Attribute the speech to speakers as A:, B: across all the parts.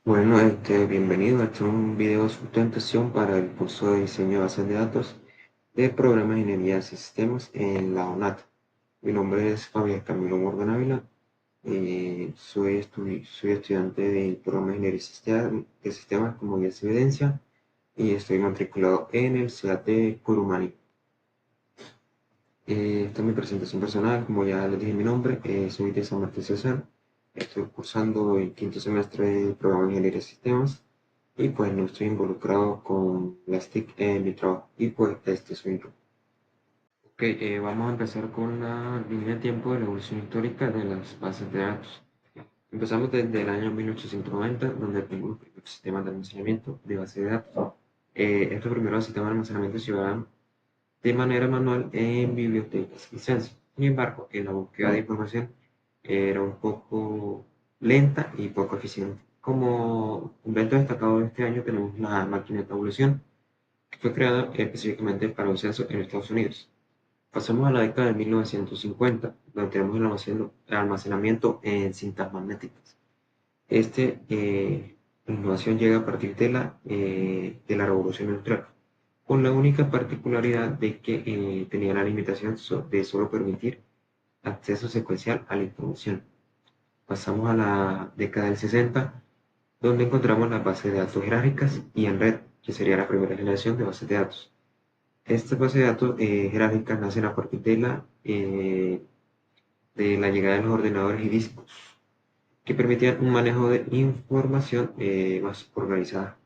A: Bueno, bienvenido. Este es un video de sustentación para el curso de diseño de bases de datos de programas de ingeniería de sistemas en la ONAT. Mi nombre es Fabián Camilo Morgan Ávila. Soy estudiante del programa de ingeniería de sistemas como ya se evidencia y estoy matriculado en el CAT Curumani. Esta es mi presentación personal, como ya les dije mi nombre, soy de San Martín Cesar. Estoy cursando el quinto semestre de programa de ingeniería de sistemas y pues no estoy involucrado con las TIC en mi trabajo y pues este soy yo. Ok, vamos a empezar con la línea de tiempo de la evolución histórica de las bases de datos. Empezamos desde el año 1890, donde tenemos los primeros sistemas de almacenamiento de bases de datos. Estos primeros sistemas de almacenamiento se llevaban de manera manual en bibliotecas y censos. Sin embargo, en la búsqueda de información era un poco lenta y poco eficiente. Como invento destacado de este año tenemos la máquina de tabulación, que fue creada específicamente para un censo en Estados Unidos. Pasamos a la década de 1950, donde tenemos el almacenamiento en cintas magnéticas. Innovación llega a partir de la Revolución Industrial, con la única particularidad de que tenía la limitación de solo permitir acceso secuencial a la información. Pasamos a la década del 60, donde encontramos las bases de datos jerárquicas y en red, que sería la primera generación de bases de datos. Estas bases de datos jerárquicas nacen a partir de la llegada de los ordenadores y discos, que permitían un manejo de información más organizada.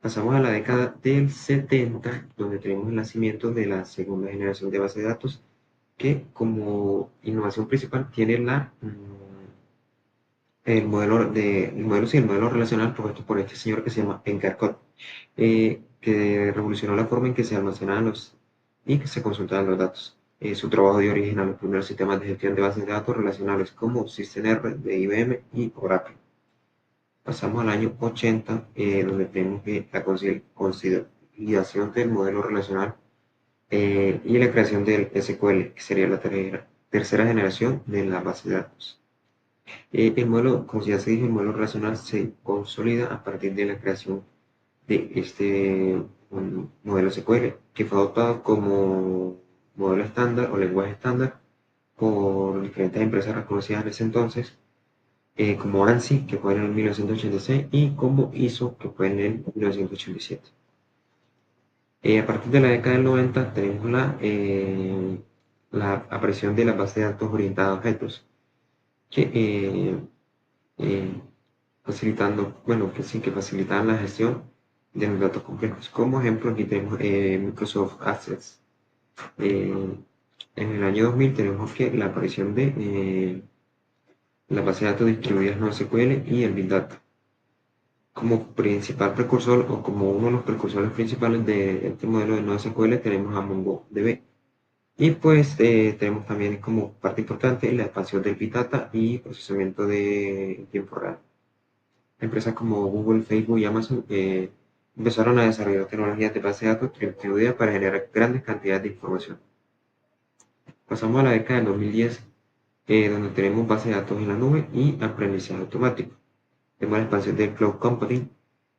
A: Pasamos a la década del 70, donde tenemos el nacimiento de la segunda generación de bases de datos, que como innovación principal tiene el modelo relacional propuesto por este señor que se llama Encarcot, que revolucionó la forma en que se almacenaban y que se consultaban los datos. Su trabajo dio origen a los primeros sistemas de gestión de bases de datos relacionales como SystemR de IBM y Oracle. Pasamos al año 80, donde tenemos la consolidación del modelo relacional y la creación del SQL, que sería la tercera generación de la base de datos. El modelo, como ya se dijo, el modelo relacional se consolida a partir de la creación de este modelo SQL, que fue adoptado como modelo estándar o lenguaje estándar por diferentes empresas reconocidas en ese entonces, como ANSI, que fue en el 1986, y como ISO, que fue en el 1987. A partir de la década del 90 tenemos la aparición de la base de datos orientada a objetos, que eh, bueno, que sí, que facilitan la gestión de los datos complejos. Como ejemplo, aquí tenemos Microsoft Access. Eh, en el año 2000 tenemos que la aparición de la base de datos distribuidas NoSQL y el Big Data. Como principal precursor o como uno de los precursores principales de este modelo de NoSQL tenemos a MongoDB. Y pues tenemos también como parte importante la expansión del Big Data y procesamiento de tiempo real. Empresas como Google, Facebook y Amazon empezaron a desarrollar tecnologías de base de datos distribuidas para generar grandes cantidades de información. Pasamos a la década del 2010, donde tenemos base de datos en la nube y aprendizaje automático. Tenemos la expansión del cloud computing,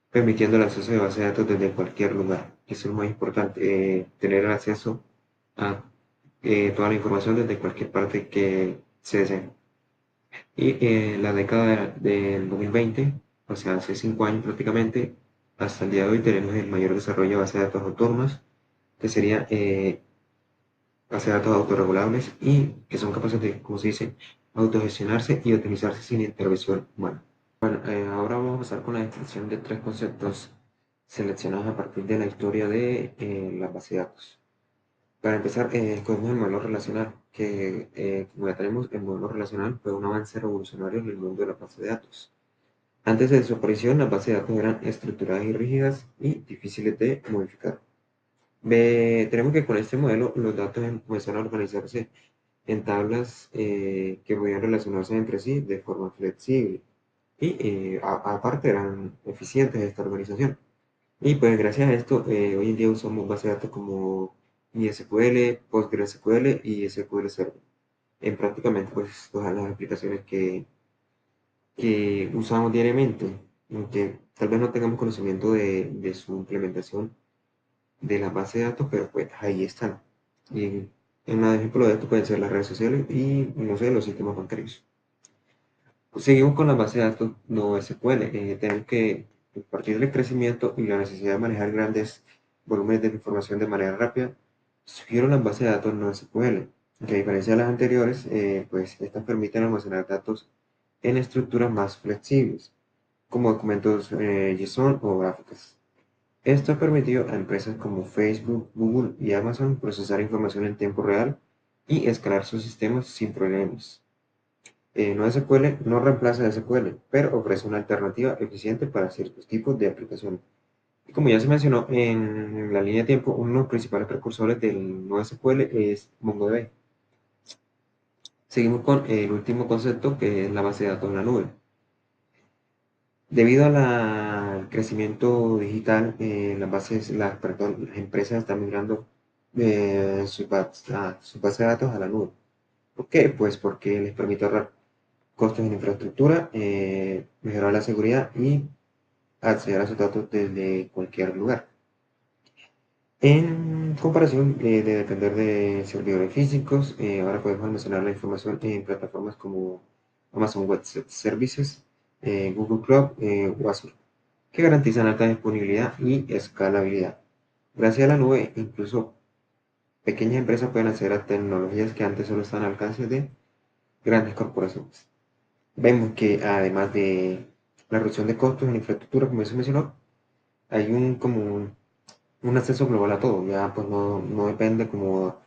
A: permitiendo el acceso de base de datos desde cualquier lugar. Eso es muy importante, tener el acceso a toda la información desde cualquier parte que se desee. Y la década del 2020, o sea, hace 5 años prácticamente, hasta el día de hoy tenemos el mayor desarrollo de bases de datos autónomas, que sería bases de datos autorregulables y que son capaces de, como se dice, autogestionarse y optimizarse sin intervención humana. Bueno, ahora vamos a pasar con la descripción de tres conceptos seleccionados a partir de la historia de las bases de datos. Para empezar, escogemos el modelo relacional, que como ya tenemos, el modelo relacional fue un avance revolucionario en el mundo de la base de datos. Antes de su aparición, las bases de datos eran estructuradas y rígidas y difíciles de modificar. Tenemos que con este modelo los datos comenzaron a organizarse en tablas que podían relacionarse entre sí de forma flexible y aparte eran eficientes esta organización. Y pues gracias a esto, hoy en día usamos bases de datos como MySQL, PostgreSQL y SQL Server en prácticamente pues todas las aplicaciones que usamos diariamente. aunque tal vez no tengamos conocimiento de su implementación de la base de datos, pero pues ahí están. Y un ejemplo de esto pueden ser las redes sociales y, no sé, los sistemas bancarios. Seguimos con la base de datos no SQL. Tenemos que, a partir del crecimiento y la necesidad de manejar grandes volúmenes de información de manera rápida, surgieron las bases de datos no SQL, que a diferencia de las anteriores, pues estas permiten almacenar datos en estructuras más flexibles, como documentos JSON o gráficas. Esto ha permitido a empresas como Facebook, Google y Amazon procesar información en tiempo real y escalar sus sistemas sin problemas. NoSQL no reemplaza SQL, pero ofrece una alternativa eficiente para ciertos tipos de aplicaciones. Y como ya se mencionó en la línea de tiempo, uno de los principales precursores del NoSQL es MongoDB. Seguimos con el último concepto, que es la base de datos en la nube. Debido al crecimiento digital, perdón, las empresas están migrando su base de datos a la nube. ¿Por qué? Pues porque les permite ahorrar costos en infraestructura, mejorar la seguridad y acceder a sus datos desde cualquier lugar. En comparación de depender de servidores físicos, ahora podemos almacenar la información en plataformas como Amazon Web Services, Google Cloud o Azure, que garantizan alta disponibilidad y escalabilidad. Gracias a la nube, incluso pequeñas empresas pueden acceder a tecnologías que antes solo estaban al alcance de grandes corporaciones. Vemos que además de la reducción de costos en infraestructura, como se mencionó, hay un acceso global a todo. Ya pues no depende como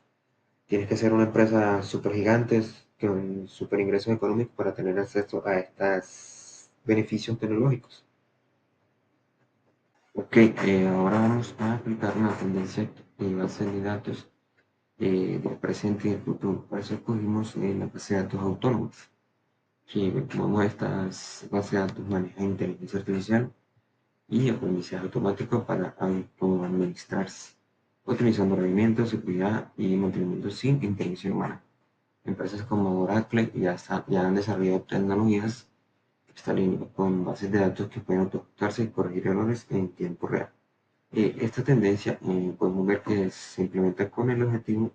A: tienes que ser una empresa súper gigante con súper ingresos económicos para tener acceso a estos beneficios tecnológicos. Ok, ahora vamos a aplicar una tendencia de base de datos del presente y del futuro. Para eso escogimos la base de datos autónomos, que como estas bases de datos manejan inteligencia artificial y aprendizaje automático para administrarse, utilizando rendimiento, seguridad y mantenimiento sin intervención humana. Empresas como Oracle ya han desarrollado tecnologías esta línea con bases de datos que pueden autoejecutarse y corregir errores en tiempo real. Esta tendencia podemos ver que se implementa con el objetivo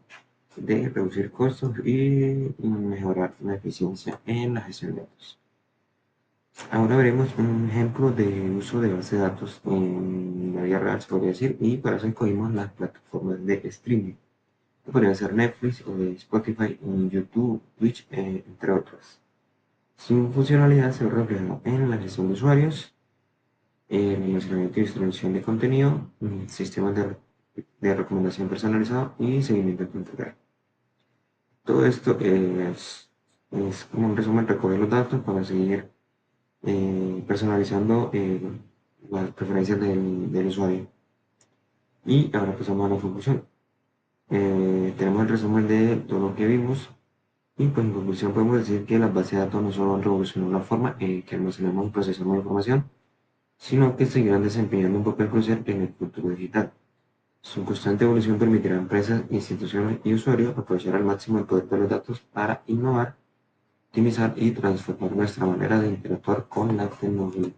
A: de reducir costos y mejorar la eficiencia en la gestión de datos. Ahora veremos un ejemplo de uso de base de datos en la vida real, se podría decir, y para eso escogimos las plataformas de streaming, que podría ser Netflix o de Spotify, YouTube, Twitch, entre otras. Su funcionalidad se refleja en la gestión de usuarios, el almacenamiento y distribución de contenido, sistemas de recomendación personalizado y seguimiento de contenido. Todo esto es como un resumen, recoger los datos para seguir personalizando las preferencias del usuario. Y ahora pasamos a la conclusión. Tenemos el resumen de todo lo que vimos y pues en conclusión podemos decir que las bases de datos no solo han revolucionado la forma que almacenamos y procesamos información, sino que seguirán desempeñando un papel crucial en el futuro digital. Su constante evolución permitirá a empresas, instituciones y usuarios aprovechar al máximo el poder de los datos para innovar, optimizar y transformar nuestra manera de interactuar con la tecnología.